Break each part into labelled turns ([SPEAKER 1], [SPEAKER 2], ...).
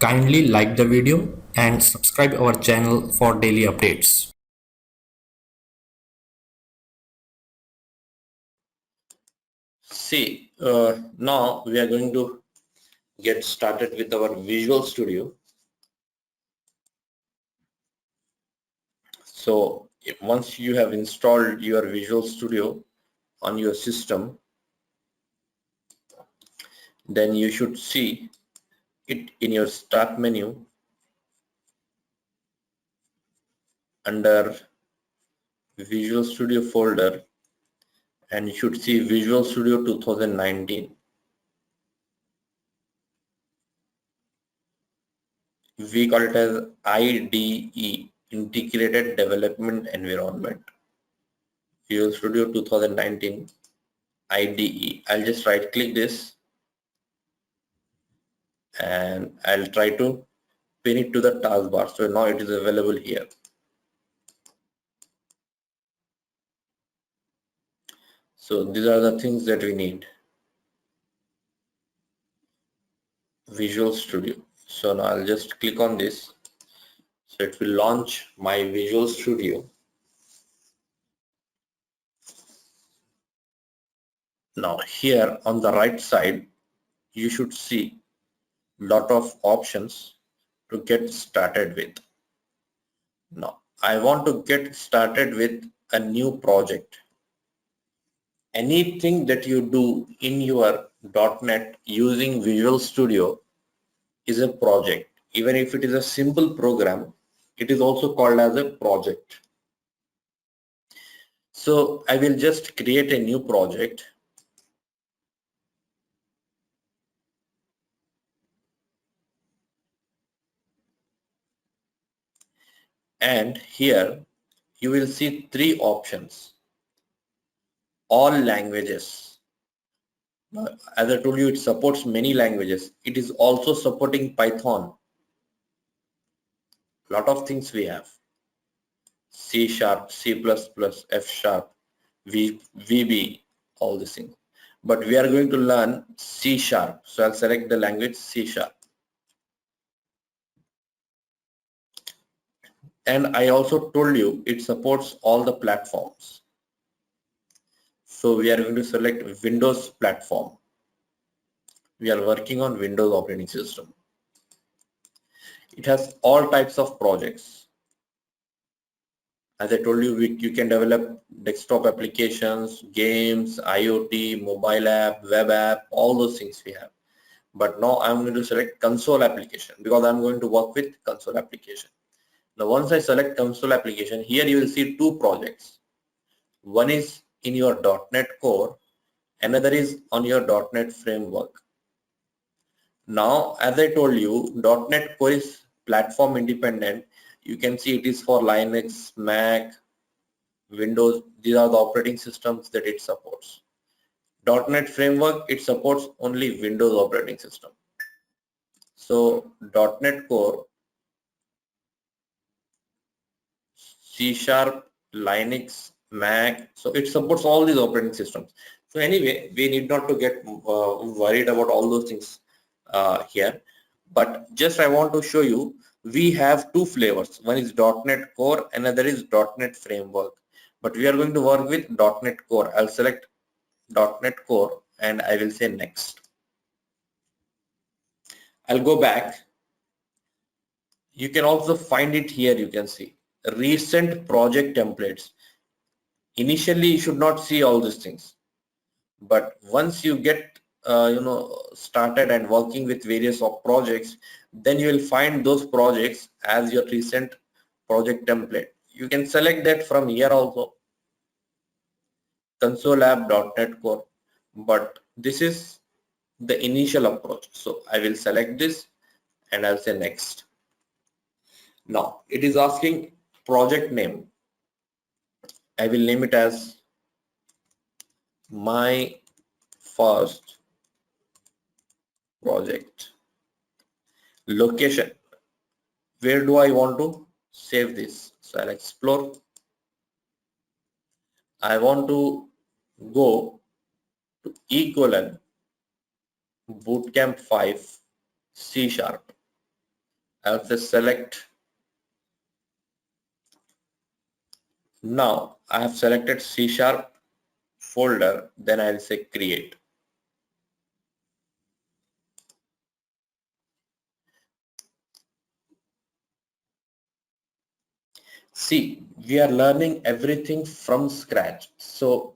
[SPEAKER 1] Kindly like the video and subscribe our channel for daily updates.
[SPEAKER 2] See, now we are going to get started with our Visual Studio. So once you have installed your Visual Studio on your system, then you should see it in your start menu under Visual Studio folder, and you should see Visual Studio 2019. We call it as IDE, Integrated Development Environment. Visual Studio 2019 IDE. I'll just right click this and I'll try to pin it to the taskbar. So now it is available here. So these are the things that we need. Visual Studio. So now I'll just click on this. So it will launch my Visual Studio. Now here on the right side, you should see lot of options to get started with. Now I want to get started with a new project. Anything that you do in your .NET using Visual Studio is a project. Even if it is a simple program, it is also called as a project. So I will just create a new project. And here you will see three options. All languages. Now, as I told you, it supports many languages. It is also supporting Python. Lot of things we have. C#, C++, F#, VB, all these things. But we are going to learn C#. So I'll select the language C#. And I also told you it supports all the platforms. So we are going to select Windows platform. We are working on Windows operating system. It has all types of projects. As I told you, you can develop desktop applications, games, IoT, mobile app, web app, all those things we have. But now I'm going to select console application because I'm going to work with console application. Now once I select console application, here you will see two projects. One is in your .NET Core, another is on your .NET Framework. Now as I told you, .NET Core is platform independent. You can see it is for Linux, Mac, Windows. These are the operating systems that it supports. .NET Framework, it supports only Windows operating system. So .NET Core, C#, Linux, Mac, so it supports all these operating systems. So anyway, we need not to get worried about all those things here. But just I want to show you, we have two flavors. One is .NET Core, another is .NET Framework. But we are going to work with .NET Core. I'll select .NET Core and I will say next. I'll go back. You can also find it here. You can see recent project templates. Initially you should not see all these things, but once you get started and working with various projects, then you will find those projects as your recent project template. You can select that from here also, console app.NET Core, but this is the initial approach. So I will select this and I'll say next. Now it is asking project name. I will name it as my first project. Location, where do I want to save this? So I'll explore. I want to go to : bootcamp 5 C#. I'll say select. Now I have selected C# folder, then I'll say create. See, we are learning everything from scratch. So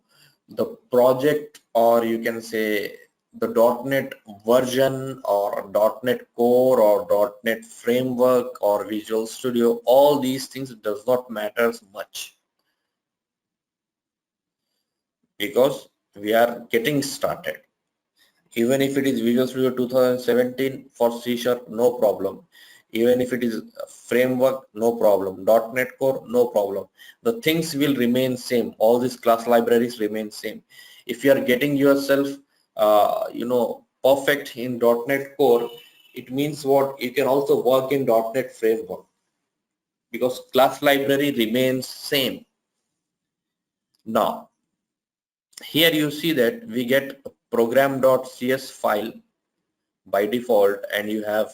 [SPEAKER 2] the project, or you can say the .NET version or .NET Core or .NET Framework or Visual Studio, all these things does not matter much, because we are getting started. Even if it is Visual Studio 2017 for C#, no problem. Even if it is framework, no problem. .NET Core, no problem. The things will remain same. All these class libraries remain same. If you are getting yourself, perfect in .NET Core, it means what? You can also work in .NET Framework, because class library remains same. Now, here you see that we get a program.cs file by default, and you have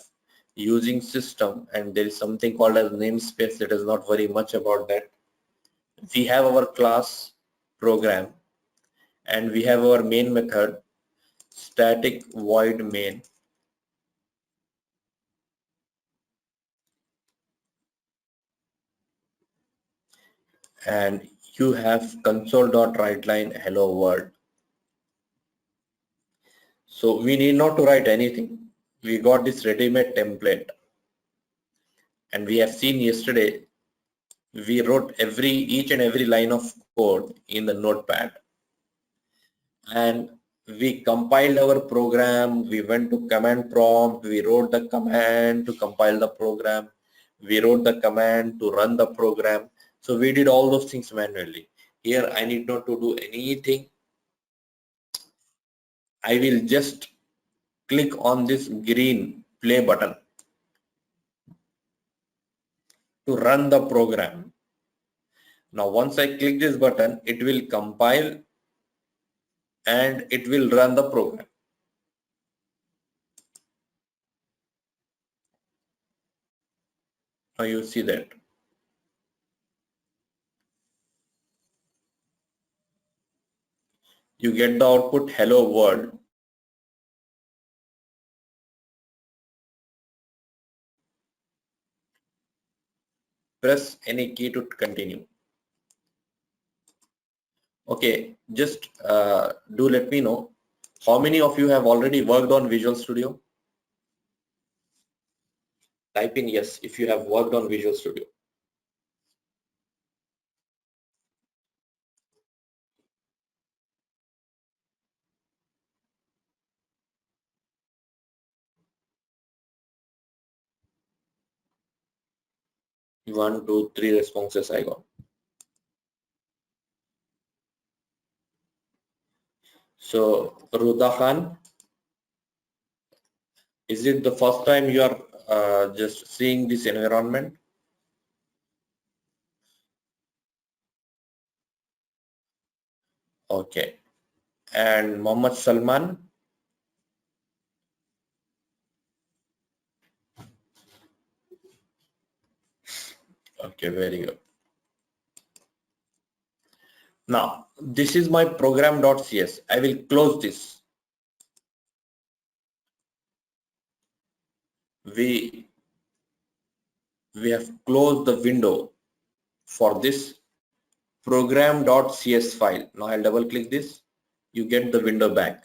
[SPEAKER 2] using system, and there is something called as namespace. That is not very much about that. We have our class program, and we have our main method static void main, and you have console.writeLine hello world. So we need not to write anything. We got this ready-made template, and we have seen yesterday we wrote each and every line of code in the notepad, and we compiled our program. We went to command prompt, we wrote the command to compile the program, we wrote the command to run the program. So we did all those things manually. Here I need not to do anything. I will just click on this green play button to run the program. Now once I click this button, it will compile and it will run the program. Now you see that. You get the output hello world. Press any key to continue. Okay, just do let me know how many of you have already worked on Visual Studio. Type in yes if you have worked on Visual Studio. One, two, three responses I got. So Ruda Khan, is it the first time you are just seeing this environment? Okay. And Mohammed Salman? Okay, very good. Now, this is my program.cs. I will close this. We have closed the window for this program.cs file. Now I'll double click this. You get the window back.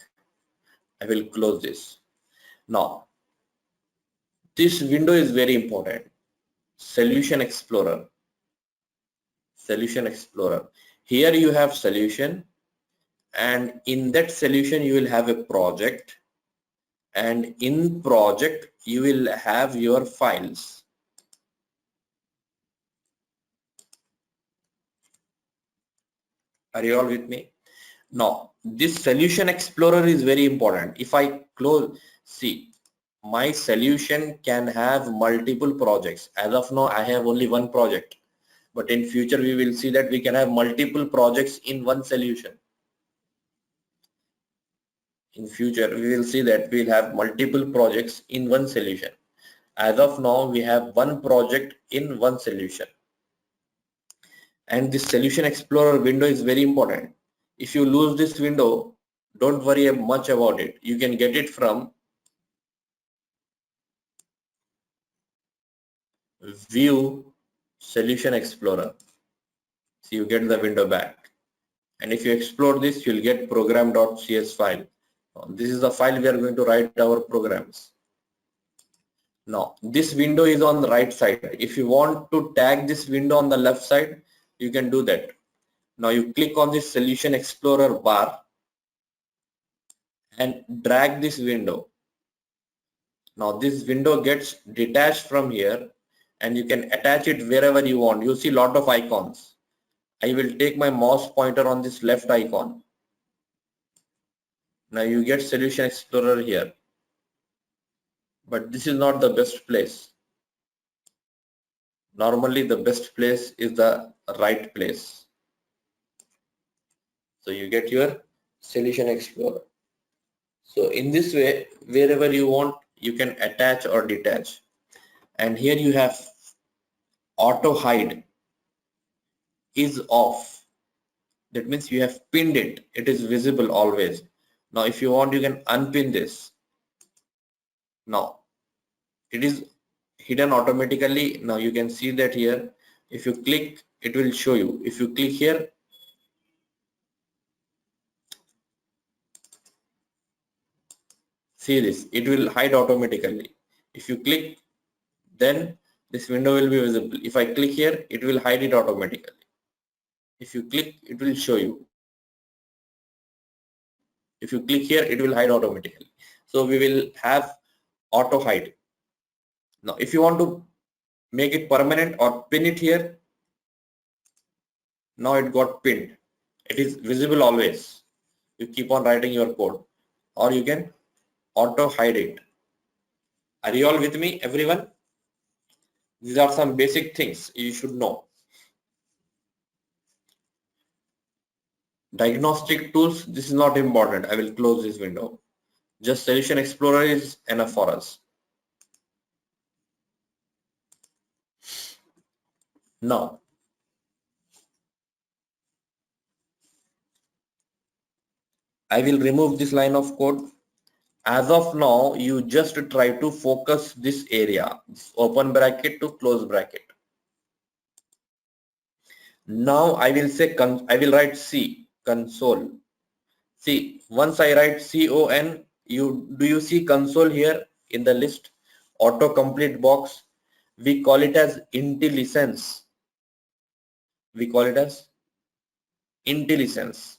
[SPEAKER 2] I will close this. Now, this window is very important. Solution Explorer. Solution Explorer. Here you have solution, and in that solution you will have a project, and in project you will have your files. Are you all with me? Now this Solution Explorer is very important. If I close, see, my solution can have multiple projects. As of now I have only one project, but in future we will see that we can have multiple projects in one solution. In future we will see that we'll have multiple projects in one solution. As of now, we have one project in one solution. And this solution explorer window is very important. If you lose this window, don't worry much about it. You can get it from view solution explorer. So you get the window back. And if you explore this, you'll get program.cs file. This is the file we are going to write our programs. Now, this window is on the right side. If you want to tag this window on the left side, you can do that. Now you click on this solution explorer bar and drag this window. Now this window gets detached from here and you can attach it wherever you want. You see lot of icons. I will take my mouse pointer on this left icon. Now you get solution explorer here. But this is not the best place. Normally the best place is the right place. So you get your solution explorer. So in this way, wherever you want, you can attach or detach. And here you have auto hide is off. That means you have pinned it. It is visible always. Now if you want, you can unpin this. Now it is hidden automatically. Now you can see that here. If you click, it will show you. If you click here, see this, it will hide automatically. If you click, then this window will be visible. If I click here, it will hide it automatically. If you click, it will show you. If you click here, it will hide automatically. So we will have auto hide. Now if you want to make it permanent or pin it here, now it got pinned. It is visible always. You keep on writing your code, or you can auto hide it. Are you all with me, everyone? These are some basic things you should know. Diagnostic tools, this is not important. I will close this window. Just solution explorer is enough for us. Now I will remove this line of code. As of now, you just try to focus this area, this open bracket to close bracket. Now I will say, I will write C, console. See, once I write CON, do you see console here in the list? Autocomplete box. We call it as IntelliSense. We call it as IntelliSense.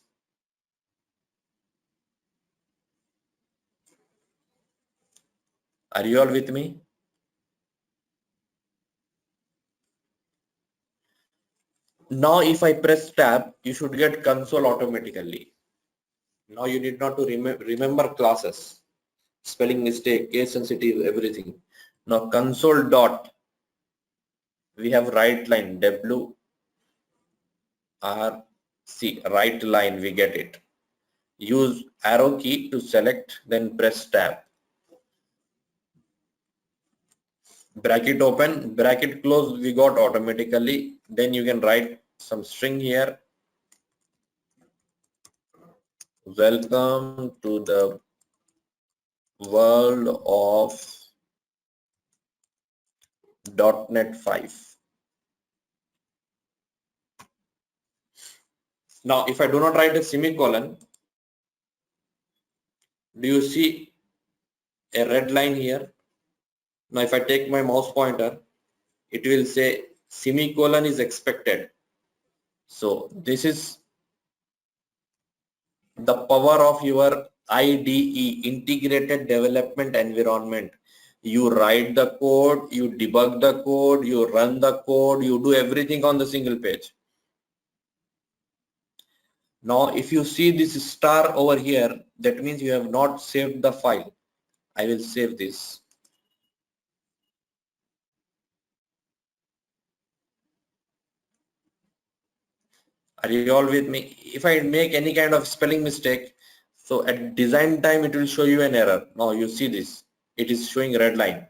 [SPEAKER 2] Are you all with me? Now if I press tab, you should get console automatically. Now you need not to remember classes, spelling mistake, case sensitive, everything. Now console dot, we have right line, WRC, right line, we get it. Use arrow key to select, then press tab. Bracket open, bracket close, we got automatically. Then you can write some string here. Welcome to the world of .NET 5. Now if I do not write a semicolon, do you see a red line here? Now if I take my mouse pointer, it will say semicolon is expected. So this is the power of your IDE, integrated development environment. You write the code, you debug the code, you run the code, you do everything on the single page. Now if you see this star over here, that means you have not saved the file. I will save this. Are you all with me? If I make any kind of spelling mistake, so at design time it will show you an error. Now you see this, it is showing red line.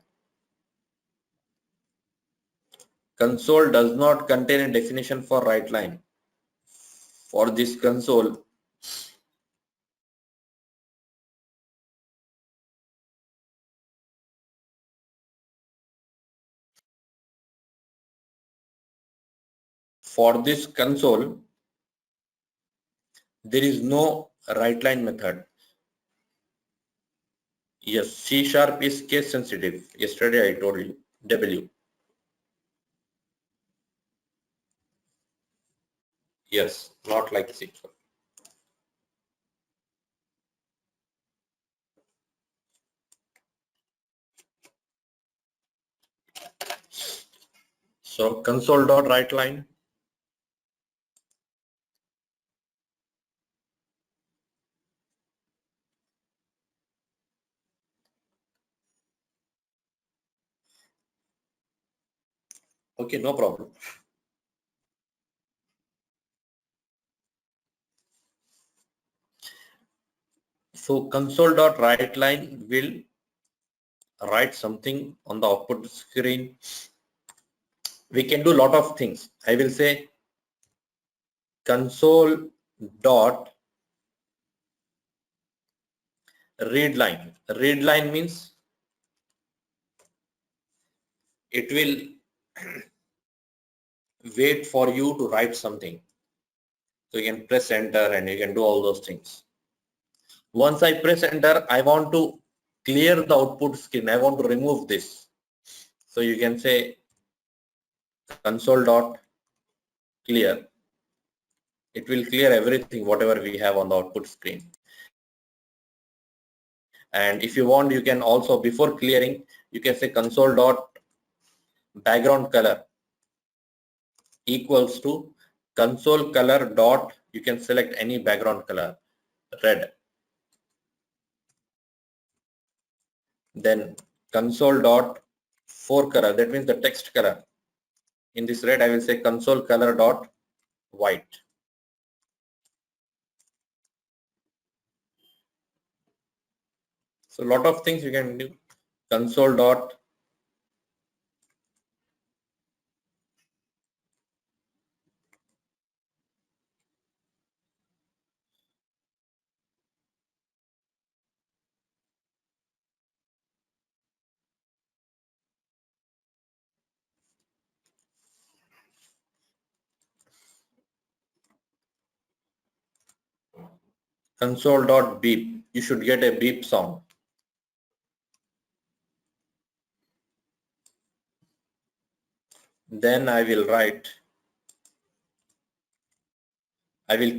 [SPEAKER 2] console does not contain a definition for write line. For this console, there is no write line method. Yes, C# is case sensitive. Yesterday I told you. W. Yes, not like SQL. So console.writeLine. Okay, no problem. So console.writeLine will write something on the output screen. We can do a lot of things. I will say console dot read line. Read line means it will wait for you to write something. So you can press enter and you can do all those things. Once I press enter, I want to clear the output screen. I want to remove this. So you can say console dot clear. It will clear everything, whatever we have on the output screen. And if you want, you can also, before clearing, you can say console dot background color equals to console color dot, you can select any background color, red. Then console dot forecolor, that means the text color. In this red, I will say console color dot white. So a lot of things you can do. Console dot beep. You should get a beep sound. Then I will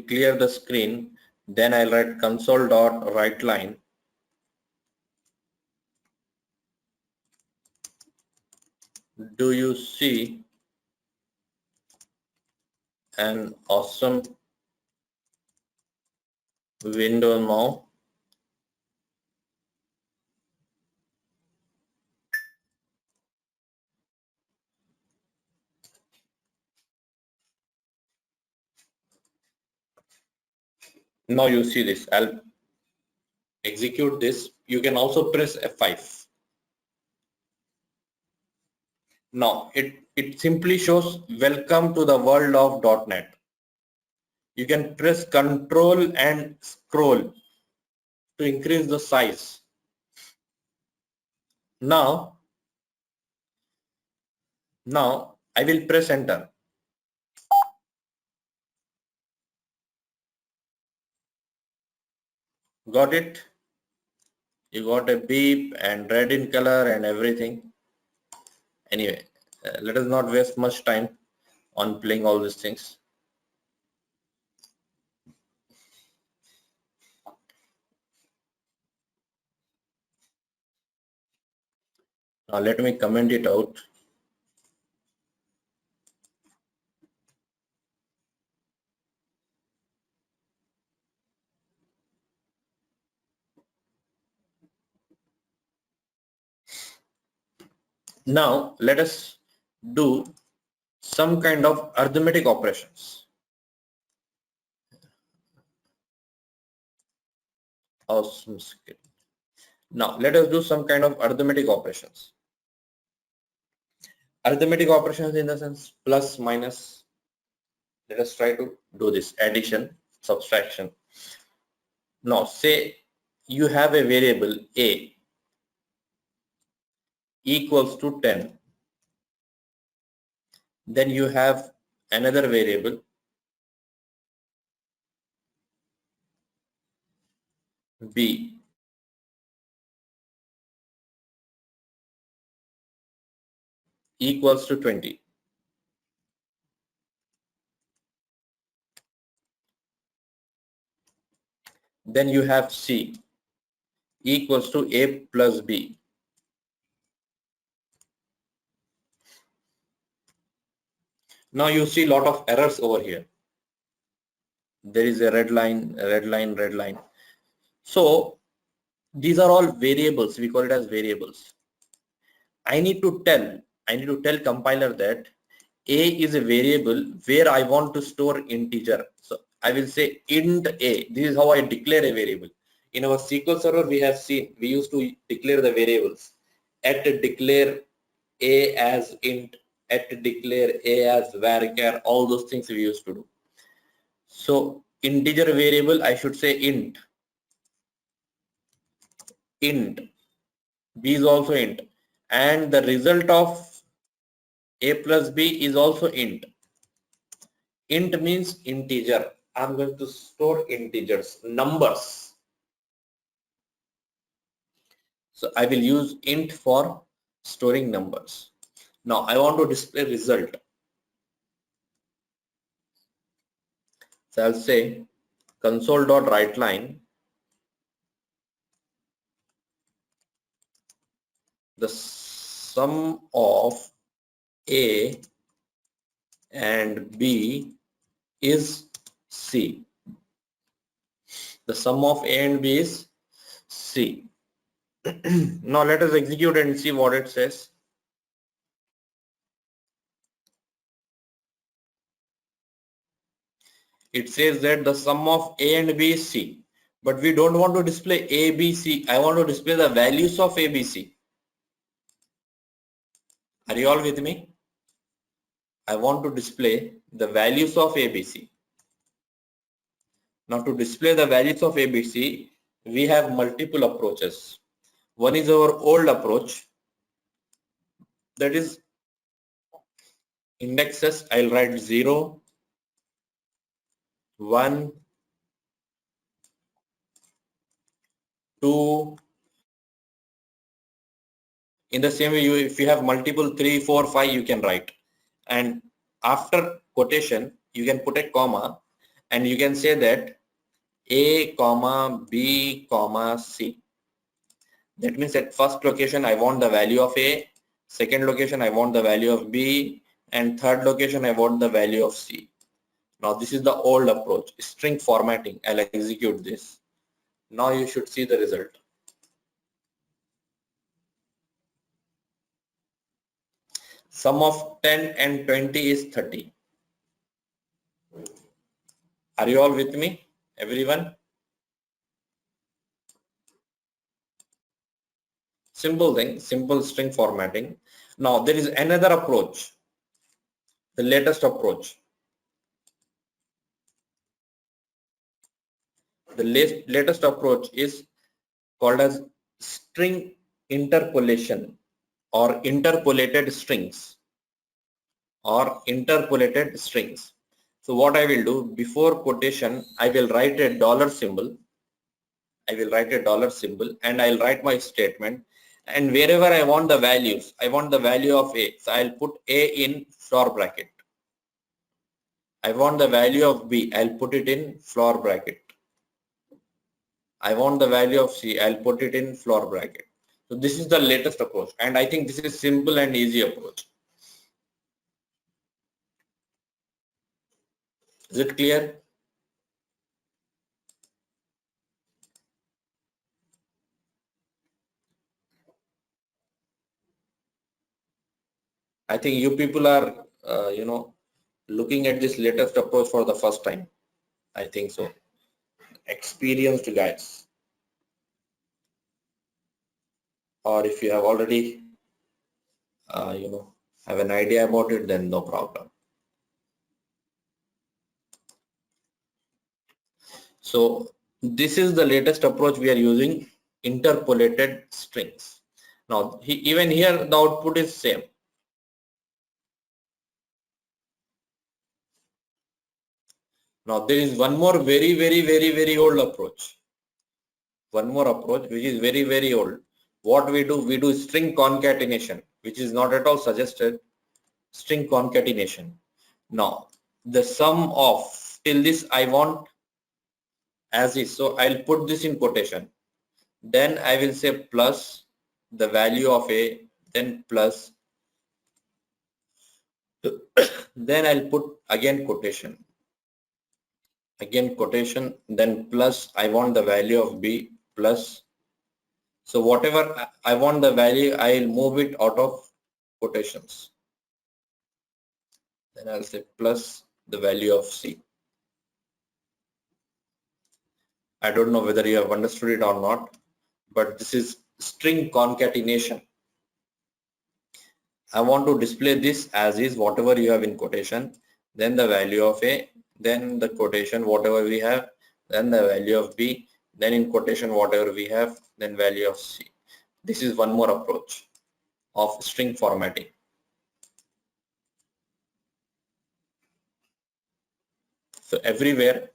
[SPEAKER 2] clear the screen. Then I'll write console dot write line. Do you see an awesome window now? Now you see this. I'll execute this. You can also press F5. Now it simply shows welcome to the world of .NET. You can press Control and scroll to increase the size. Now I will press enter. Got it? You got a beep and red in color and everything. Anyway, let us not waste much time on playing all these things. Now let me comment it out. Now let us do some kind of arithmetic operations. Awesome. Now let us do some kind of arithmetic operations. arithmetic operations in the sense plus, minus. Let us try to do this addition, subtraction. Now say you have a variable a equals to 10. Then you have another variable b equals to 20. Then you have c equals to a plus b. Now you see a lot of errors over here. There is a red line, red line, red line. So these are all variables. We call it as variables. I need to tell compiler that a is a variable where I want to store integer. So I will say int a. This is how I declare a variable. In our SQL Server, we have seen we used to declare the variables. At declare a as int, at declare a as varchar. All those things we used to do. So integer variable, I should say int. Int. B is also int. And the result of a plus b is also int. Int means integer. I'm going to store integers, numbers. So I will use int for storing numbers. Now I want to display result. So I'll say console.writeLine, the sum of a and b is c. The sum of a and b is c. Now let us execute and see what it says. It says that the sum of a and b is c, but we don't want to display a, b, c. I want to display the values of a, b, c. Are you all with me? I want to display the values of a, b, c. Now to display the values of a, b, c, we have multiple approaches. One is our old approach, that is indexes. I'll write 0, 1, 2. In the same way, if you have multiple 3, 4, 5, you can write. And after quotation, you can put a comma and you can say that a comma b comma c. That means at first location I want the value of a, second location I want the value of b, and third location I want the value of c. Now this is the old approach, string formatting. I'll execute this. Now you should see the result. Sum of 10 and 20 is 30. Are you all with me, everyone? Simple thing, simple string formatting. Now there is another approach, the latest approach. The latest approach is called as string interpolation or interpolated strings or interpolated strings. So what I will do, before quotation I will write a dollar symbol. I will write a dollar symbol and I'll write my statement, and wherever I want the values, I want the value of a, so I'll put a in floor bracket. I want the value of b, I'll put it in floor bracket. I want the value of c, I'll put it in floor bracket. So this is the latest approach, and I think this is simple and easy approach. Is it clear? I think you people are, looking at this latest approach for the first time. I think so. Experienced guys. Or if you have already, have an idea about it, then no problem. So this is the latest approach we are using, interpolated strings. Now even here the output is same. Now there is one more very old approach. One more approach which is very old. What we do string concatenation, which is not at all suggested. String concatenation. Now the sum of, till this I want as is, so I'll put this in quotation. Then I will say plus the value of a, then plus, then I'll put again quotation, then plus I want the value of b, plus, so whatever I want the value, I'll move it out of quotations. Then I'll say plus the value of c. I don't know whether you have understood it or not, but this is string concatenation. I want to display this as is, whatever you have in quotation, then the value of a, then the quotation whatever we have, then the value of b, then in quotation whatever we have, then value of c. This is one more approach of string formatting. So everywhere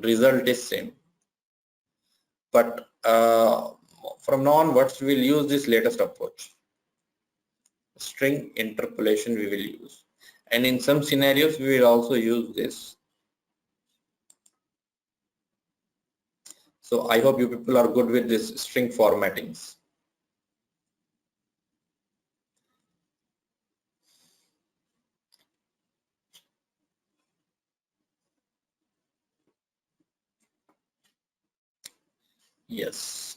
[SPEAKER 2] result is same, but from now onwards we will use this latest approach. String interpolation we will use, and in some scenarios we will also use this. So I hope you people are good with this string formattings. Yes.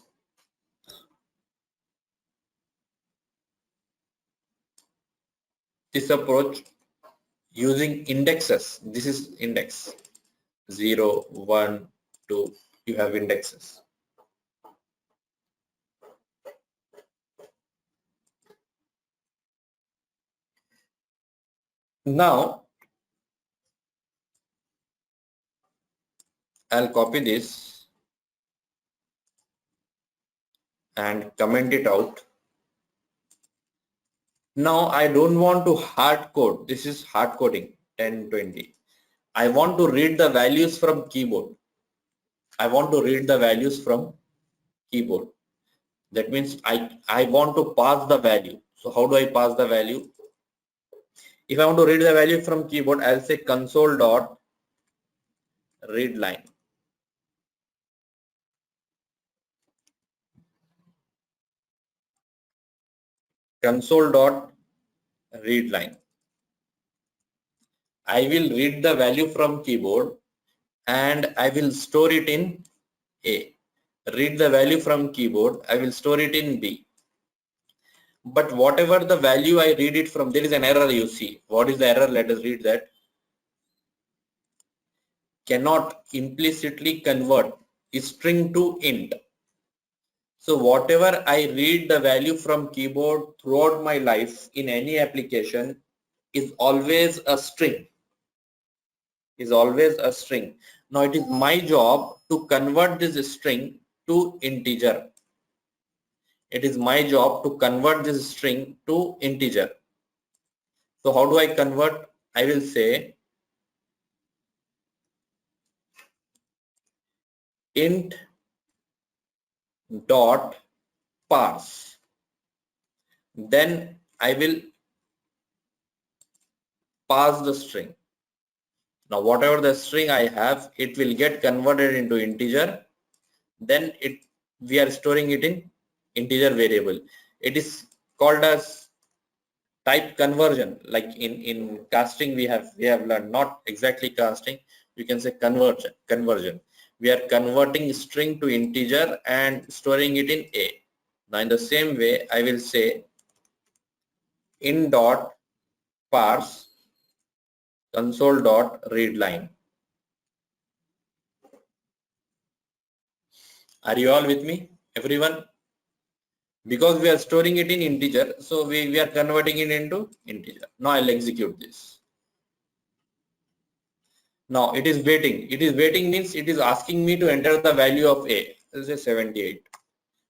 [SPEAKER 2] This approach using indexes, this is index 0, 1, 2, you have indexes. Now I'll copy this and comment it out. Now I don't want to hard code. This is hard coding 10, 20. I want to read the values from keyboard. I want to read the values from keyboard. That means I want to pass the value. So how do I pass the value? If I want to read the value from keyboard, I'll say console dot read line. Console dot read line. I will read the value from keyboard and I will store it in A. Read the value from keyboard, I will store it in B. But whatever the value I read it from, there is an error you see. What is the error? Let us read that. Cannot implicitly convert string to int. So whatever I read the value from keyboard throughout my life in any application is always a string. Now it is my job to convert this string to integer. So how do I convert? I will say int dot parse. Then I will pass the string. Now whatever the string I have, it will get converted into integer. Then we are storing it in integer variable. It is called as type conversion. Like in casting we have learned, not exactly casting, you can say conversion. We are converting string to integer and storing it in A. Now in the same way I will say int dot parse console dot read line. Are you all with me, everyone? Because we are storing it in integer, so we are converting it into integer. Now I'll execute this. Now it is waiting. It is waiting means it is asking me to enter the value of A. This is 78.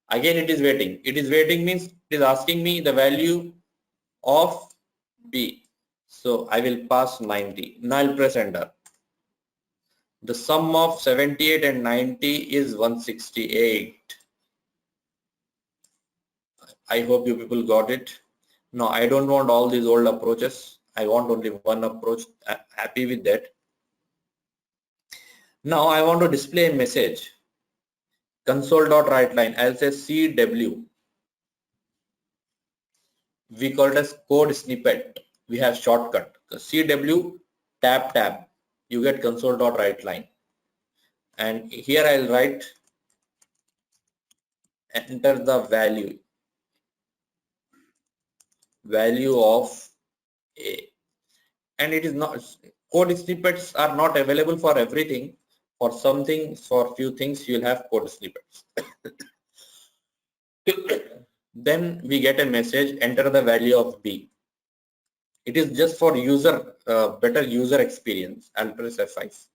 [SPEAKER 2] Again it is waiting. It is waiting means it is asking me the value of B. So I will pass 90. Now I'll press enter. The sum of 78 and 90 is 168. I hope you people got it. No, I don't want all these old approaches. I want only one approach. I'm happy with that. Now I want to display a message. Console.writeLine. I'll say CW. We call it as code snippet. We have shortcut. CW tab. You get console.writeLine. And here I'll write enter the value of A. And it is not, code snippets are not available for everything. For some things, for few things, you'll have code snippets. Then we get a message, enter the value of B. It is just for user, better user experience. I'll press F5.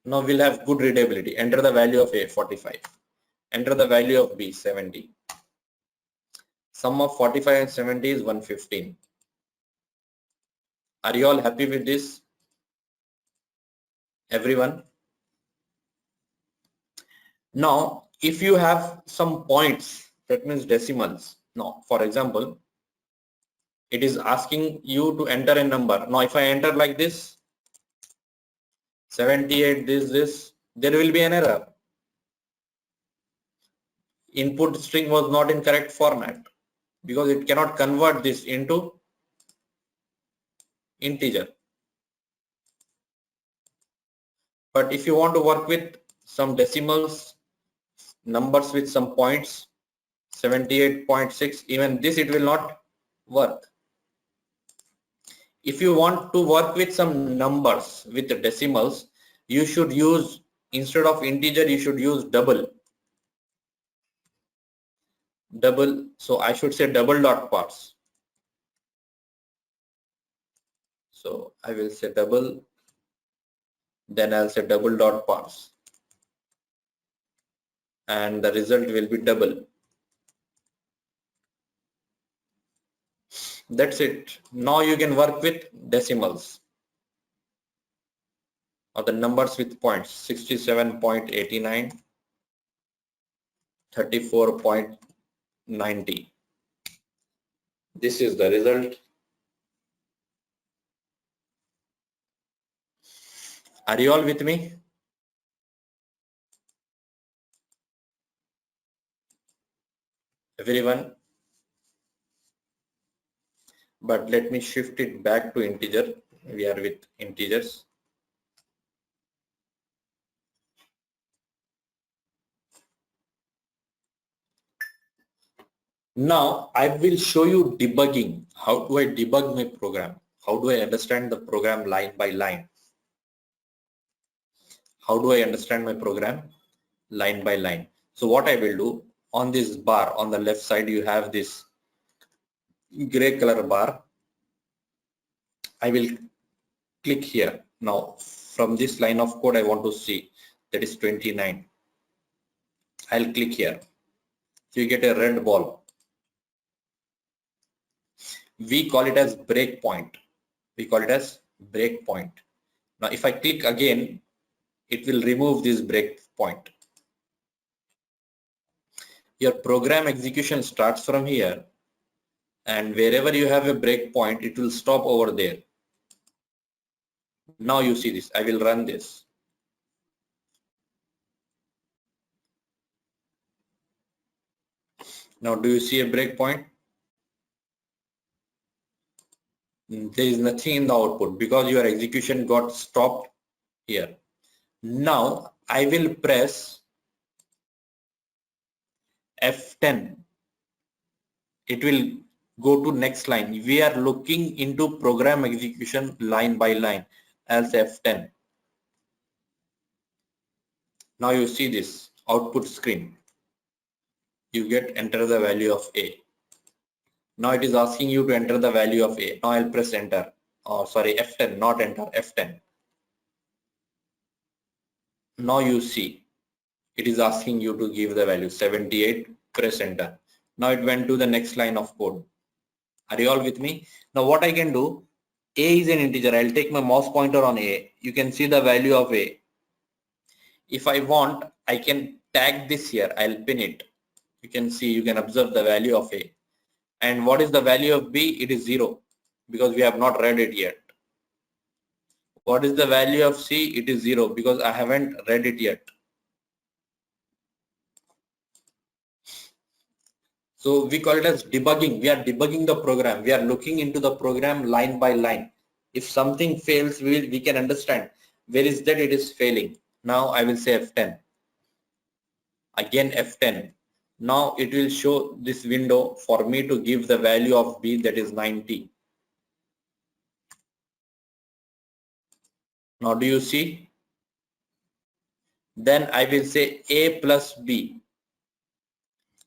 [SPEAKER 2] Now we'll have good readability. Enter the value of A, 45. Enter the value of B, 70. Sum of 45 and 70 is 115. Are you all happy with this? Everyone? Now, if you have some points, that means decimals. Now, for example, it is asking you to enter a number. Now, if I enter like this, 78, this, there will be an error. Input string was not in correct format because it cannot convert this into integer. But if you want to work with some decimals, numbers with some points, 78.6, even this it will not work. If you want to work with some numbers with the decimals, you should use, instead of integer, you should use double. So I should say double dot parse. So I will say double, then I'll say double dot parse, and the result will be double. That's it. Now you can work with decimals or the numbers with points. 67.89, 34.90. This is the result. Are you all with me? Everyone? But let me shift it back to integer. We are with integers. Now I will show you debugging. How do I debug my program? How do I understand the program line by line? How do I understand my program line by line? So what I will do, on this bar on the left side, you have this gray color bar. I will click here. Now from this line of code I want to see, that is 29. I'll click here. So you get a red ball. We call it as breakpoint. We call it as breakpoint. Now if I click again, it will remove this breakpoint. Your program execution starts from here, and wherever you have a breakpoint, it will stop over there. Now you see this. I will run this. Now do you see a breakpoint? There is nothing in the output because your execution got stopped here. Now I will press F10. It will go to next line. We are looking into program execution line by line. I'll say F10. Now you see this output screen, you get enter the value of A. Now it is asking you to enter the value of A. Now I'll press enter. Oh, sorry, F10, not enter, F10. Now you see it is asking you to give the value 78, press enter. Now it went to the next line of code. Are you all with me? Now what I can do, A is an integer. I'll take my mouse pointer on A. You can see the value of A. If I want, I can tag this here. I'll pin it. You can see, you can observe the value of A. And what is the value of B? It is 0 because we have not read it yet. What is the value of C? It is 0 because I haven't read it yet. So we call it as debugging. We are debugging the program. We are looking into the program line by line. If something fails, we can understand where is that it is failing. Now I will say F10. Again F10. Now it will show this window for me to give the value of B, that is 90. Now do you see? Then I will say A plus B.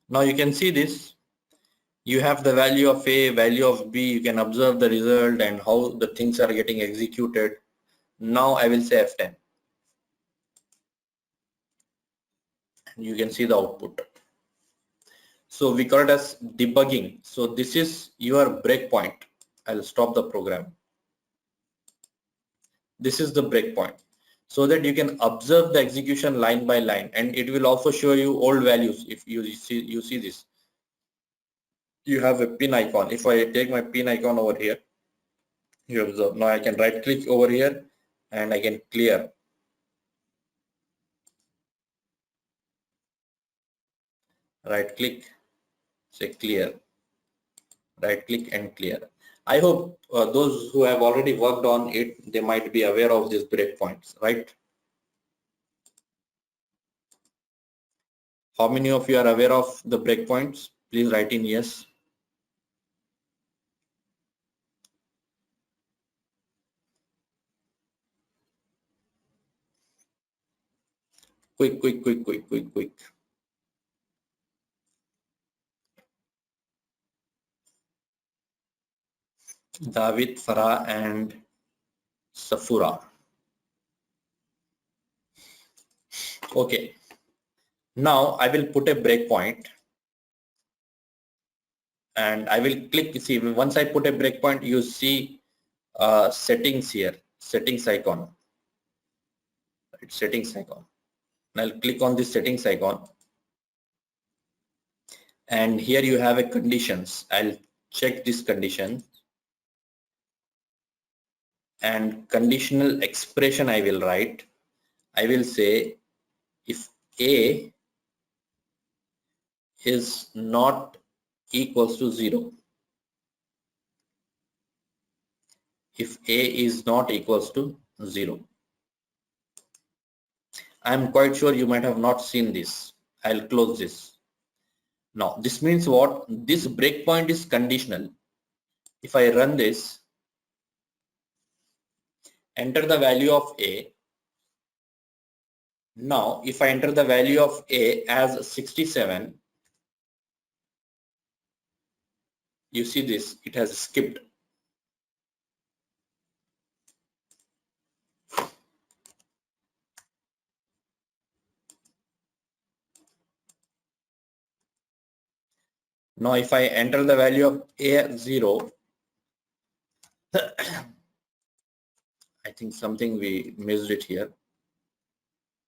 [SPEAKER 2] Now you can see this. You have the value of A, value of B. You can observe the result and how the things are getting executed. Now I will say F10. You can see the output. So we call it as debugging. So this is your breakpoint. I'll stop the program. This is the breakpoint, so that you can observe the execution line by line, and it will also show you old values. If you see this, you have a pin icon. If I take my pin icon over here, you observe. Now I can right click over here and I can clear. Right click, say clear. Right click and clear. I hope those who have already worked on it, they might be aware of these breakpoints, right? How many of you are aware of the breakpoints? Please write in yes. Quick. David, Farah and Safura. Okay. Now I will put a breakpoint and I will click. See, once I put a breakpoint, you see settings here, settings icon. Right, settings icon. And I'll click on this settings icon. And here you have a conditions. I'll check this condition. And conditional expression I will write. I will say if A is not equals to 0. If A is not equals to 0. I'm quite sure you might have not seen this. I'll close this. Now this means what? This breakpoint is conditional. If I run this, enter the value of A. Now if I enter the value of A as 67, you see this, it has skipped. Now if I enter the value of A at 0, I think something we missed it here.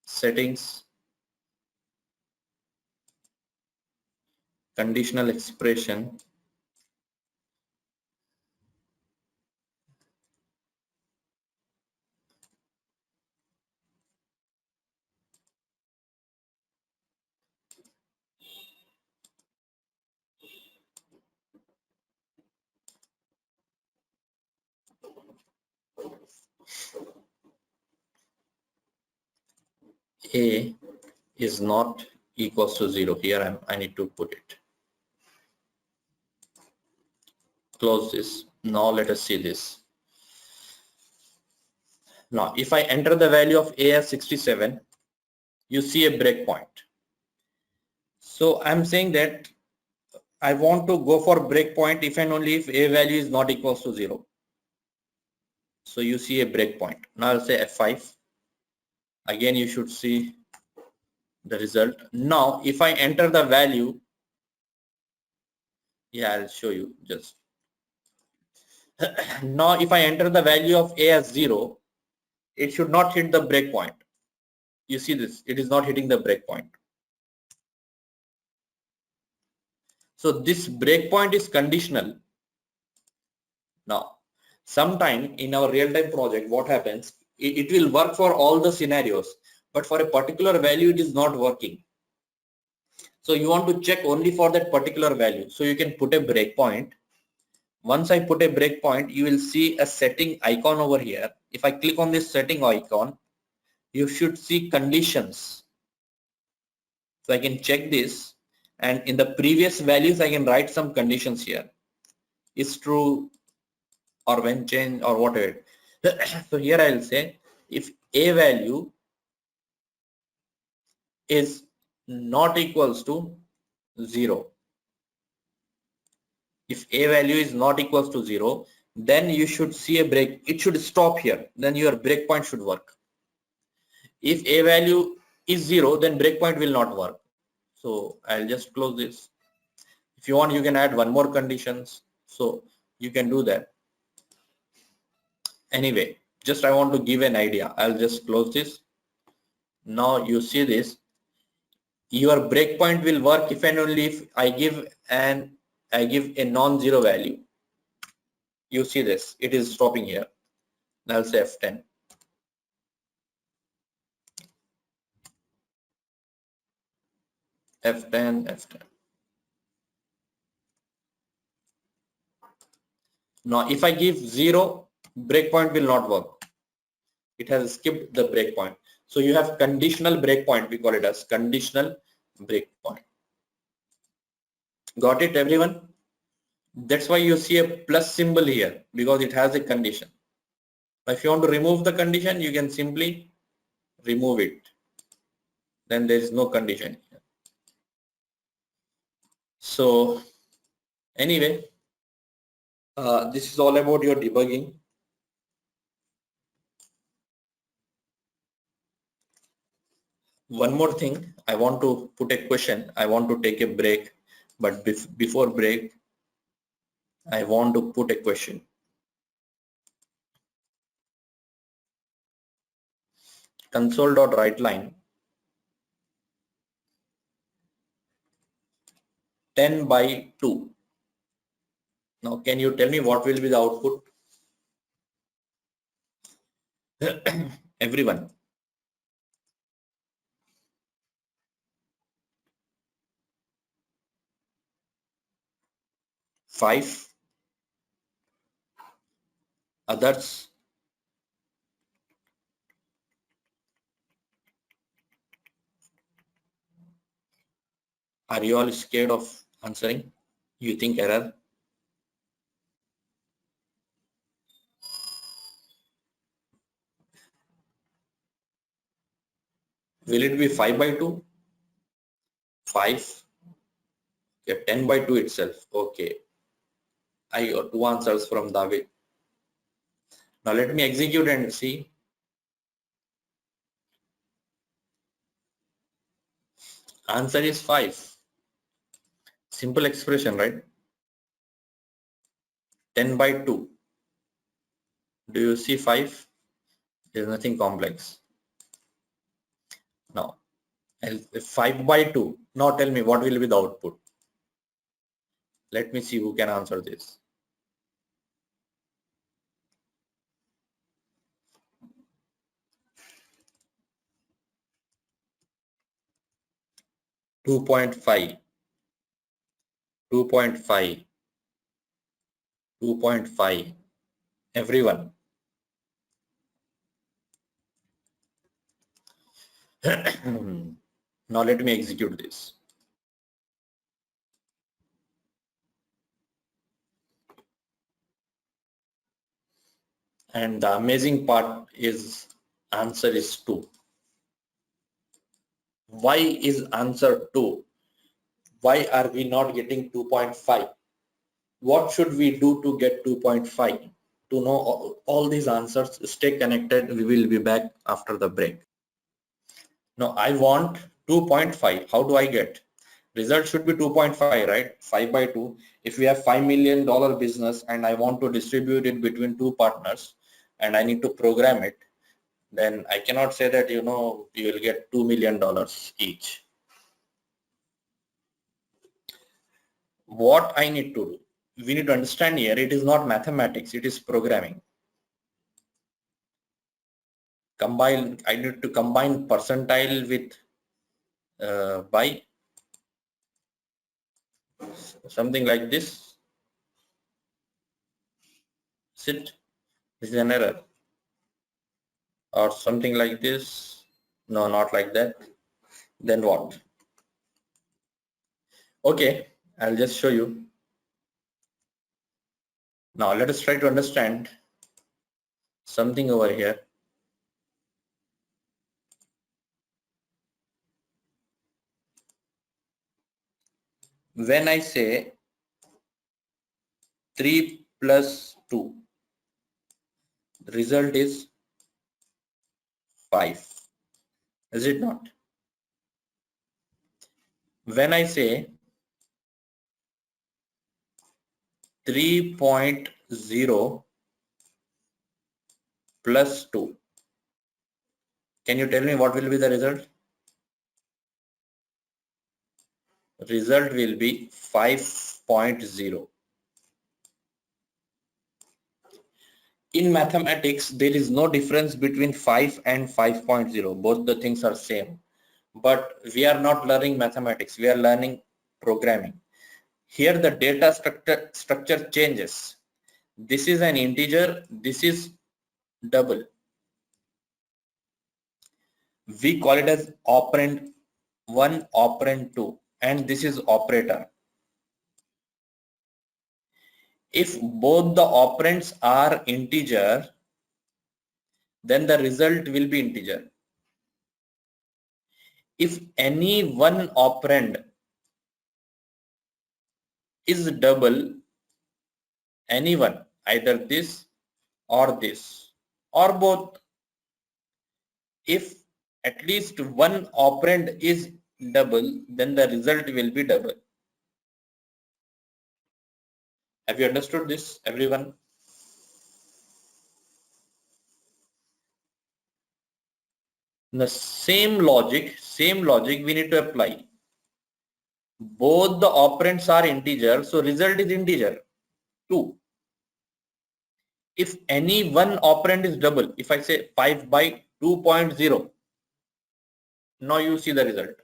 [SPEAKER 2] Settings, conditional expression, A is not equals to 0. Here I need to put it. Close this. Now let us see this. Now if I enter the value of A as 67, you see a breakpoint. So I'm saying that I want to go for breakpoint if and only if a value is not equals to 0. So you see a breakpoint. Now I'll say F5. Again, you should see the result. Now, if I enter the value, yeah, I'll show you just. Now, if I enter the value of a as 0, it should not hit the breakpoint. You see this, it is not hitting the breakpoint. So this breakpoint is conditional. Now, sometime in our real-time project, what happens, it will work for all the scenarios, but for a particular value, it is not working. So you want to check only for that particular value. So you can put a breakpoint. Once I put a breakpoint, you will see a setting icon over here. If I click on this setting icon, you should see conditions. So I can check this, and in the previous values, I can write some conditions here. Is true, or when change, or whatever. So here I will say if a value is not equals to 0. If a value is not equals to 0, then you should see a break. It should stop here. Then your breakpoint should work. If a value is 0, then breakpoint will not work. So I'll just close this. If you want, you can add one more conditions. So you can do that. Anyway, just I want to give an idea. I'll just close this. Now you see this. Your breakpoint will work if and only if I give a non-zero value. You see this, it is stopping here. I'll say F10. F10, F10. Now if I give 0, breakpoint will not work. It has skipped the breakpoint. So you have conditional breakpoint, we call it as conditional breakpoint. Got it, everyone? That's why you see a plus symbol here, because it has a condition. If you want to remove the condition, you can simply remove it. Then there is no condition here. So anyway, this is all about your debugging. One more thing, I want to put a question. I want to take a break, but before break, I want to put a question. Console.writeLine 10 by 2. Now, can you tell me what will be the output? Everyone. Five. Others. Are you all scared of answering? You think error? Will it be 5 by 2? 5. Okay, 10 by 2 itself. Okay. I got 2 answers from David. Now let me execute and see. Answer is 5. Simple expression, right? 10 by 2. Do you see 5? There is nothing complex. Now, 5 by 2. Now tell me what will be the output. Let me see who can answer this. Two point five. 2.5. 2.5. Everyone. Now let me execute this. And the amazing part is answer is 2. Why is answer 2? Why are we not getting 2.5? What should we do to get 2.5? To know all these answers, stay connected. We will be back after the break. Now I want 2.5. How do I get? Result should be 2.5, right? 5 by 2. If we have $5 million business and I want to distribute it between two partners and I need to program it, then I cannot say that, you will get $2 million each. What I need to do? We need to understand here, it is not mathematics, it is programming. I need to combine percentile with by something like this. This is an error. Or something like this. No, not like that. Then what? Okay, I'll just show you. Now let us try to understand something over here. When I say 3 plus 2, the result is 5. Is it not? When I say 3.0 plus 2, can you tell me what will be the result? Result will be 5.0. In mathematics, there is no difference between 5 and 5.0. Both the things are same. But we are not learning mathematics. We are learning programming. Here the data structure changes. This is an integer. This is double. We call it as operand 1, operand 2, and this is operator. If both the operands are integer, then the result will be integer. If any one operand is double, anyone, either this or this or both, if at least one operand is double, then the result will be double. Have you understood this, everyone? The same logic we need to apply. Both the operands are integer, so result is integer 2. If any one operand is double, if I say 5 by 2.0, now you see the result.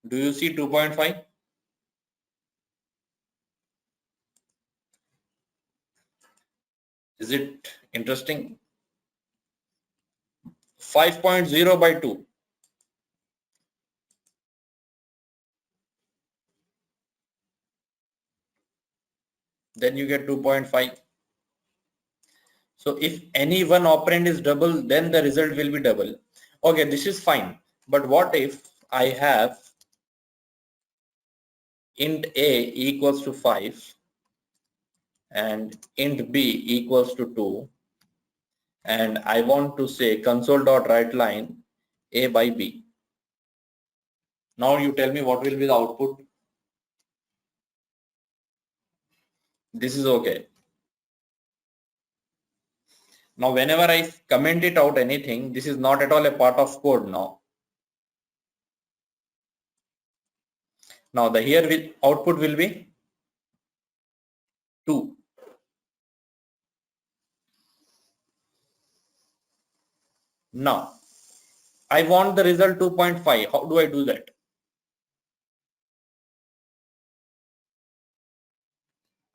[SPEAKER 2] Do you see 2.5? Is it interesting? 5.0 by 2. Then you get 2.5. So if any one operand is double, then the result will be double. Okay, this is fine. But what if I have int a equals to 5 and int b equals to 2, and I want to say console.writeLine a by b. Now you tell me what will be the output. This is okay. Now whenever I comment it out anything, this is not at all a part of code now. Now the here output will be 2. Now I want the result 2.5. How do I do that?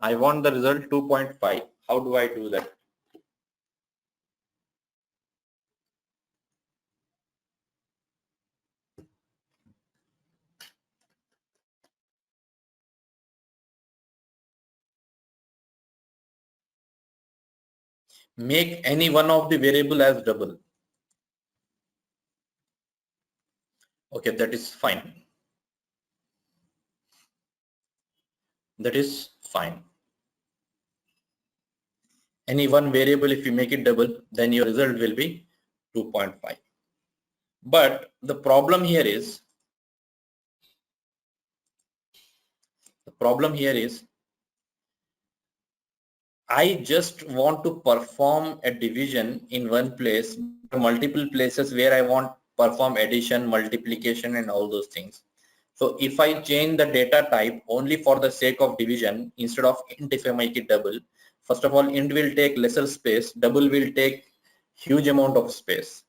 [SPEAKER 2] I want the result 2.5. How do I do that? make any one of the variable as double. Okay, that is fine. That is fine. Any one variable, if you make it double, then your result will be 2.5. But the problem here is, I just want to perform a division in one place, multiple places where I want perform addition, multiplication and all those things. So if I change the data type only for the sake of division, instead of int, if I make it double, first of all, int will take lesser space, double will take huge amount of space.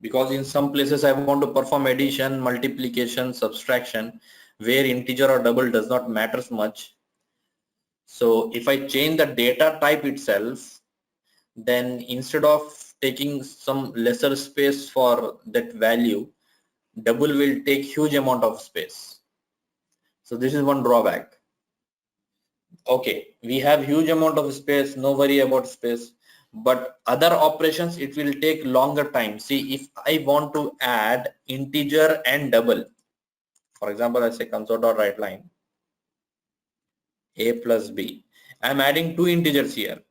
[SPEAKER 2] Because in some places I want to perform addition, multiplication, subtraction, where integer or double does not matter much. So if I change the data type itself, then instead of taking some lesser space for that value, double will take huge amount of space. So this is one drawback. Okay, we have huge amount of space, no worry about space, but other operations it will take longer time. See, if I want to add integer and double, for example, I say console.writeLine a plus b, I'm adding two integers here.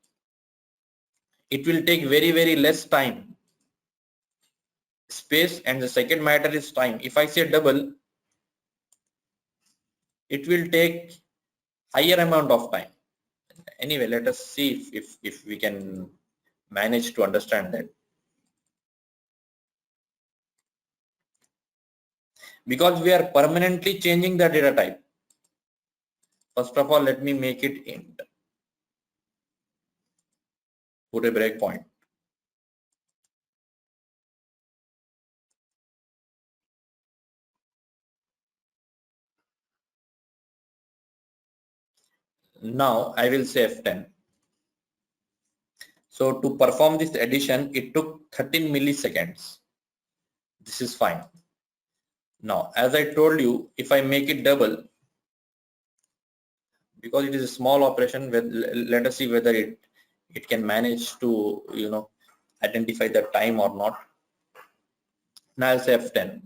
[SPEAKER 2] It will take very less time, space, and the second matter is time. If I say double, it will take higher amount of time. Anyway, let us see if we can manage to understand that. Because we are permanently changing the data type. First of all, let me make it int. Put a breakpoint. Now I will say F10. So to perform this addition, it took 13 milliseconds. This is fine. Now, as I told you, if I make it double, because it is a small operation, let us see whether it can manage to, identify the time or not. Now I'll say F10.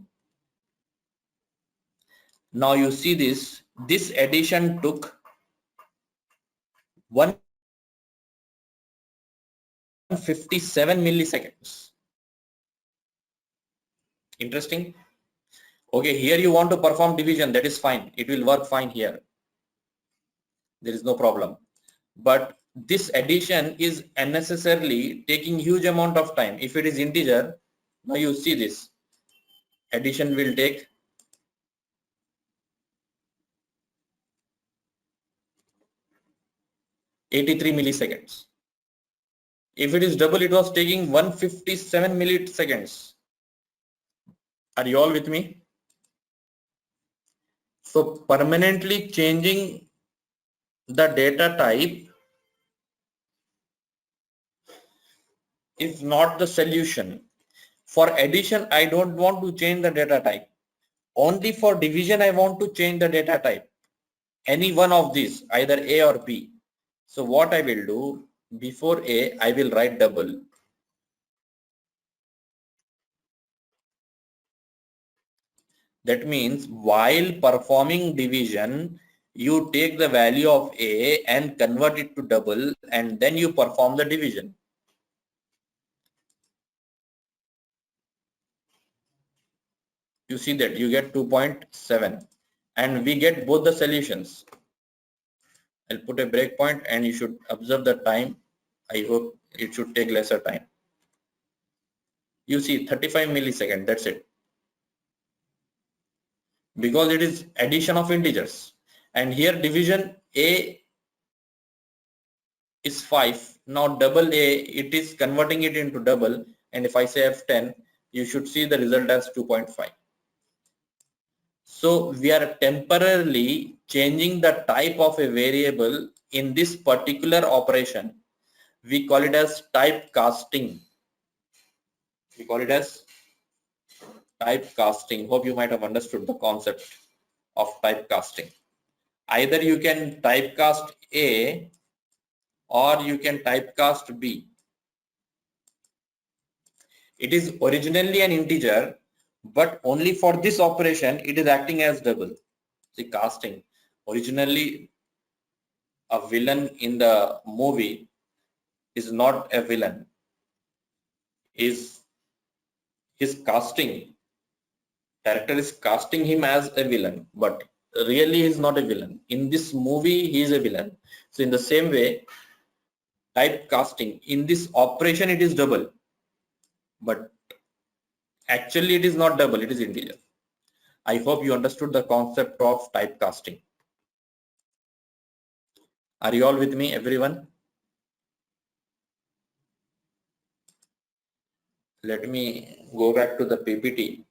[SPEAKER 2] Now you see this addition took 157 milliseconds. Interesting. Okay, here you want to perform division, that is fine. It will work fine here. There is no problem. But this addition is unnecessarily taking huge amount of time. If it is integer, now you see this addition will take 83 milliseconds. If it is double, it was taking 157 milliseconds. Are you all with me? So permanently changing the data type is not the solution. For addition, I don't want to change the data type. Only for division, I want to change the data type. Any one of these, either A or B. So what I will do, before A, I will write double. That means while performing division, you take the value of A and convert it to double, and then you perform the division. You see that you get 2.7 and we get both the solutions. I'll put a breakpoint and you should observe the time. I hope it should take lesser time. You see 35 milliseconds, that's it. Because it is addition of integers, and here division A is 5. Now double A, it is converting it into double, and if I say F10, you should see the result as 2.5. So we are temporarily changing the type of a variable in this particular operation. We call it as typecasting. We call it as typecasting. Hope you might have understood the concept of typecasting. Either you can typecast A or you can typecast B. It is originally an integer, but only for this operation it is acting as double. See, casting. Originally a villain in the movie is not a villain. His casting, character is casting him as a villain, but really he is not a villain. In this movie he is a villain. So in the same way, typecasting, in this operation it is double, but actually it is not double, it is integer. I hope you understood the concept of typecasting. Are you all with me, everyone? Let me go back to the PPT.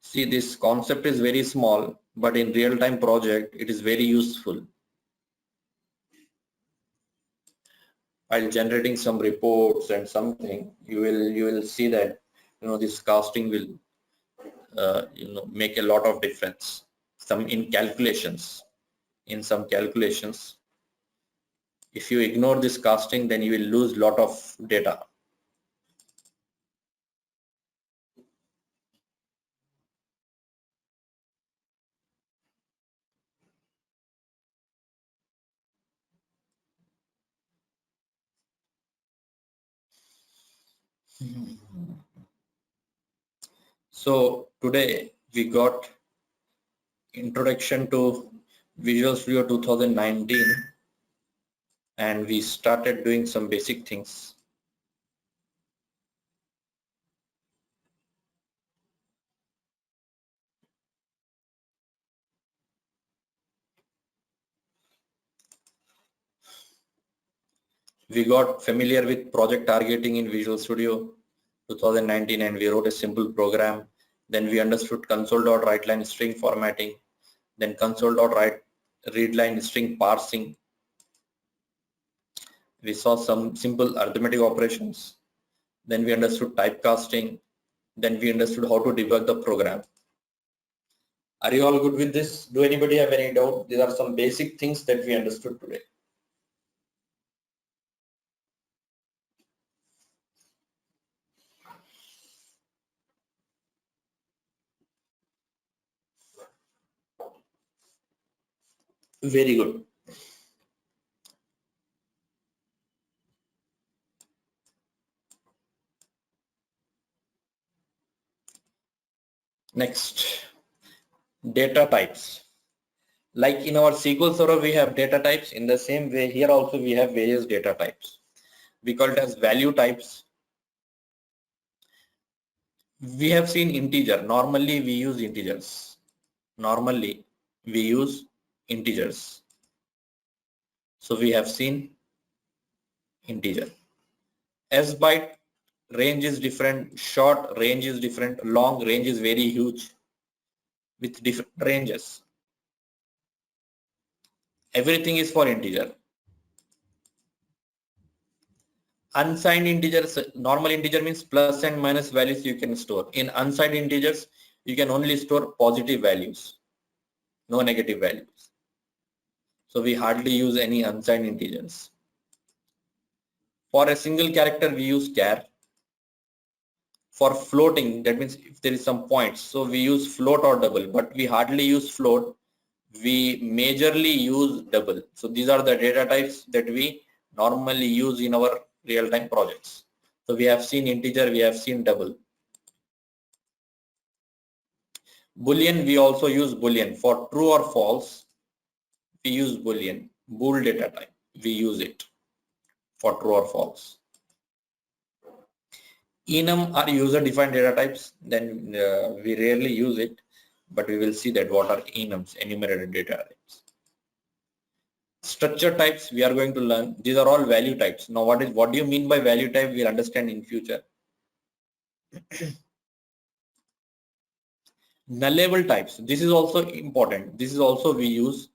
[SPEAKER 2] See, this concept is very small, but in real-time project it is very useful. While generating some reports and something, you will see that this casting will make a lot of difference. In some calculations, if you ignore this casting, then you will lose lot of data. So today we got introduction to Visual Studio 2019, and we started doing some basic things. We got familiar with project targeting in Visual Studio 2019, and we wrote a simple program. Then we understood console.writeLine string formatting, then console.readLine string parsing. We saw some simple arithmetic operations. Then we understood typecasting. Then we understood how to debug the program. Are you all good with this? Do anybody have any doubt? These are some basic things that we understood today. Very good. Next, data types. Like in our SQL Server, we have data types. In the same way, here also we have various data types. We call it as value types. We have seen integer. Normally we use integers. So we have seen integer. S byte range is different, short range is different, long range is very huge with different ranges. Everything is for integer. Unsigned integers, normal integer means plus and minus values you can store. In unsigned integers, you can only store positive values, no negative values. So we hardly use any unsigned integers. For a single character, we use char. For floating, that means if there is some points, so we use float or double, but we hardly use float. We majorly use double. So these are the data types that we normally use in our real-time projects. So we have seen integer, we have seen double. Boolean, we also use Boolean. For true or false, we use Boolean. Bool data type, we use it for true or false. Enum are user-defined data types. Then we rarely use it, but we will see that what are enums, enumerated data types. Structure types we are going to learn. These are all value types. Now what do you mean by value type? We'll understand in future. Nullable types. This is also important. This is also we use.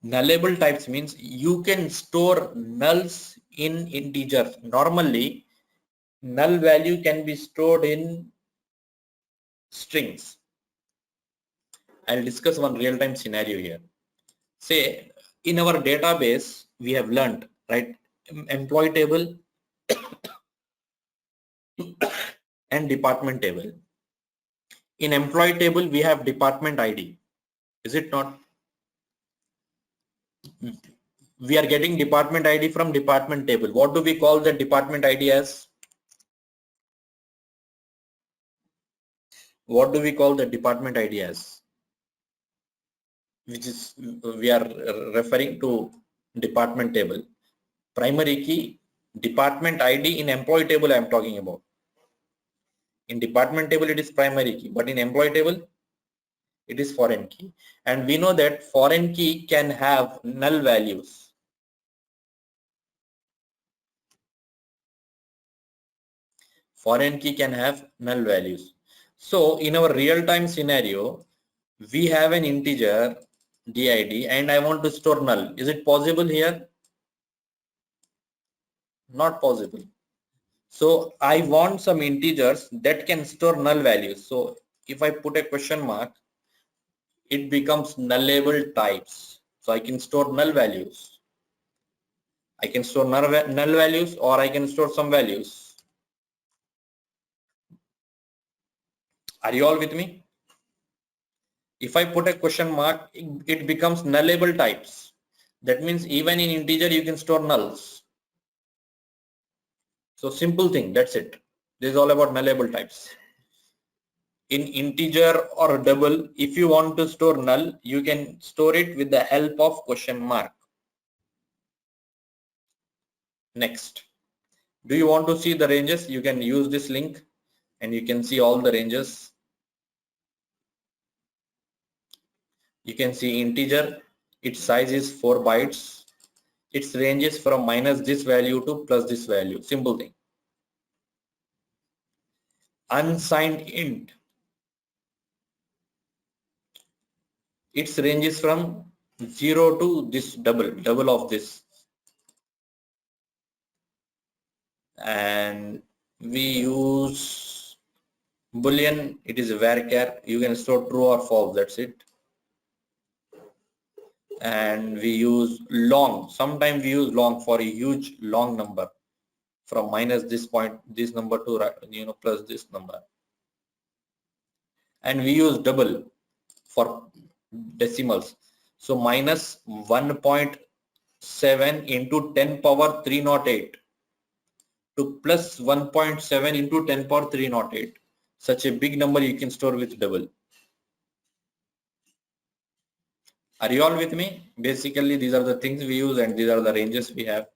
[SPEAKER 2] Nullable types means you can store nulls in integers. Normally, null value can be stored in strings. I'll discuss one real-time scenario here. Say in our database we have learned, right, employee table and department table. In employee table we have department ID, is it not? We are getting department ID from department table. What do we call the department ID as? What do we call the department ID as? Which is, we are referring to department table. Primary key, department ID in employee table I am talking about. In department table it is primary key, but in employee table it is foreign key. And we know that foreign key can have null values. Foreign key can have null values. So in our real-time scenario, we have an integer did and I want to store null. Is it possible here? Not possible. So I want some integers that can store null values. So if I put a question mark, it becomes nullable types. So I can store null values. I can store null values, or I can store some values. Are you all with me? If I put a question mark, it becomes nullable types. That means even in integer you can store nulls. So simple thing, that's it. This is all about nullable types. In integer or double, if you want to store null, you can store it with the help of question mark. Next, do you want to see the ranges? You can use this link and you can see all the ranges. You can see integer, its size is 4 bytes. Its ranges from minus this value to plus this value. Simple thing. Unsigned int, its ranges from 0 to this double of this. And we use boolean, it is varchar, you can store true or false, that's it. And we use long, sometimes we use long for a huge long number, from minus this point, this number to plus this number. And we use double for decimals. So minus 1.7 into 10 power 308 to plus 1.7 into 10 power 308. Such a big number you can store with double. Are you all with me? Basically, these are the things we use and these are the ranges we have.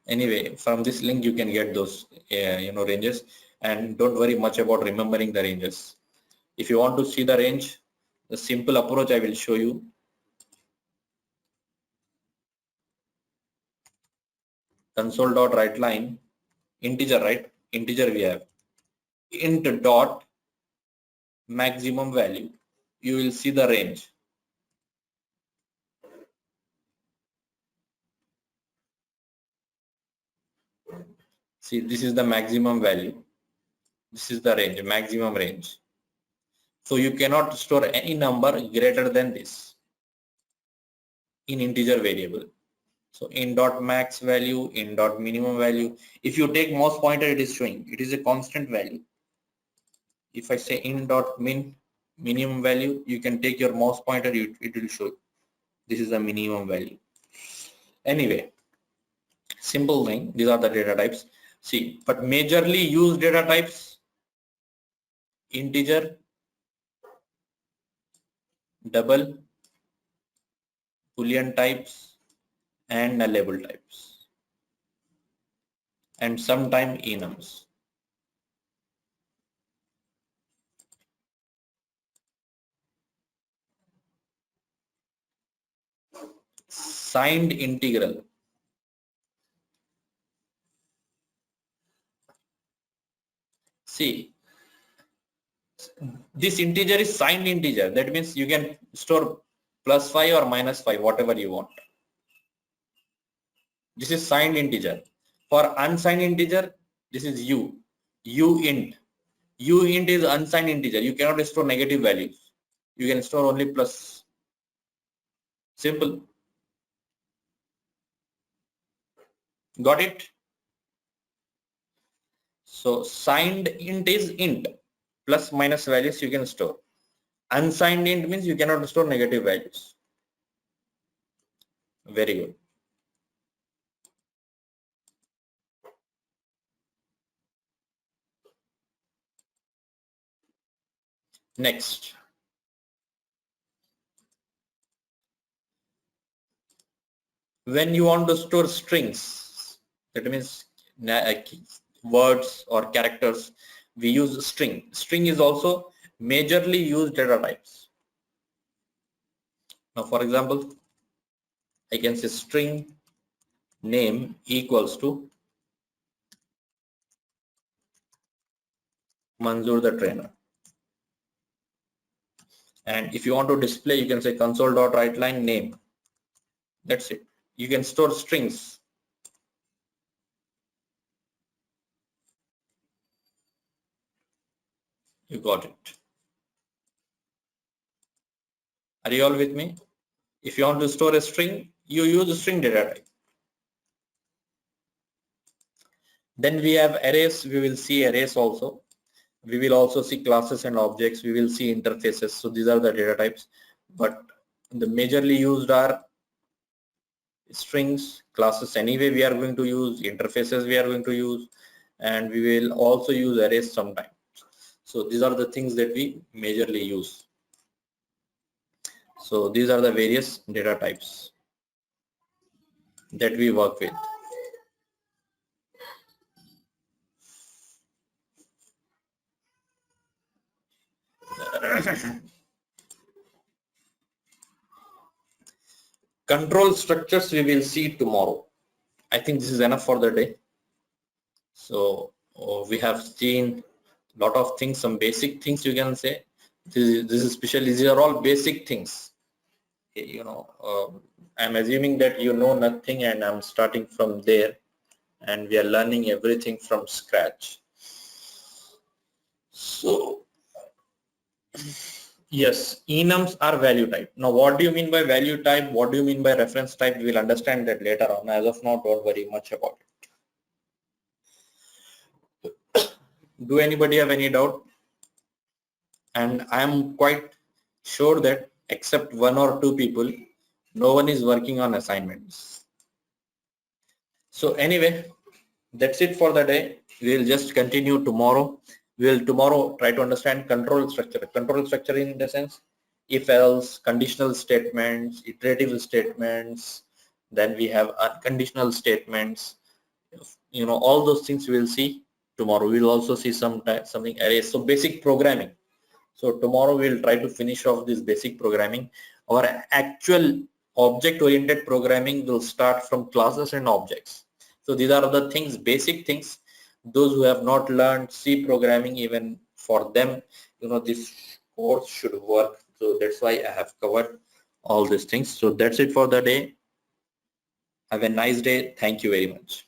[SPEAKER 2] Anyway, from this link you can get those ranges, and don't worry much about remembering the ranges. If you want to see the range, the simple approach I will show you. Console.writeLine, integer, right? Integer we have int dot maximum value. You will see the range. See, this is the maximum value. This is the range, maximum range. So you cannot store any number greater than this in integer variable. So in dot max value, in dot minimum value. If you take mouse pointer, it is showing. It is a constant value. If I say in dot minimum value, you can take your mouse pointer, it will show. This is the minimum value. Anyway, simple thing. These are the data types. See, but majorly used data types: integer, double, boolean types, and nullable types, and sometime enums. Signed integral. See, this integer is signed integer. That means you can store +5 or -5, whatever you want. This is signed integer. For unsigned integer, This is uint. Uint is unsigned integer. You cannot store negative values. You can store only plus. Simple. Got it? So signed int is int. Plus minus values you can store. Unsigned int means you cannot store negative values. Very good. Next. When you want to store strings, that means words or characters, we use string. String is also majorly used data types. Now, for example, I can say string name equals to Manzoor the trainer. And if you want to display, you can say console.writeLine name. That's it. You can store strings. You got it. Are you all with me? If you want to store a string, you use a string data type. Then we have arrays. We will see arrays also. We will also see classes and objects. We will see interfaces. So these are the data types. But the majorly used are strings, classes anyway we are going to use, interfaces we are going to use, and we will also use arrays sometimes. So these are the things that we majorly use. So these are the various data types that we work with. Control structures we will see tomorrow. I think this is enough for the day. So we have seen a lot of things, some basic things you can say. This is especially, these are all basic things. You know, I'm assuming that you know nothing and I'm starting from there, and we are learning everything from scratch. So yes, enums are value type. Now what do you mean by value type? What do you mean by reference type? We will understand that later on. As of now, don't worry much about it. Do anybody have any doubt? And I am quite sure that except one or two people, no one is working on assignments. So anyway, that's it for the day. We will just continue tomorrow. We will tomorrow try to understand control structure. Control structure in the sense, if else, conditional statements, iterative statements, then we have unconditional statements. You know, all those things we will see tomorrow. We will also see something arrays. So basic programming. So tomorrow we will try to finish off this basic programming. Our actual object-oriented programming will start from classes and objects. So these are the things, basic things. Those who have not learned C programming, even for them, you know, this course should work. So that's why I have covered all these things. So that's it for the day. Have a nice day. Thank you very much.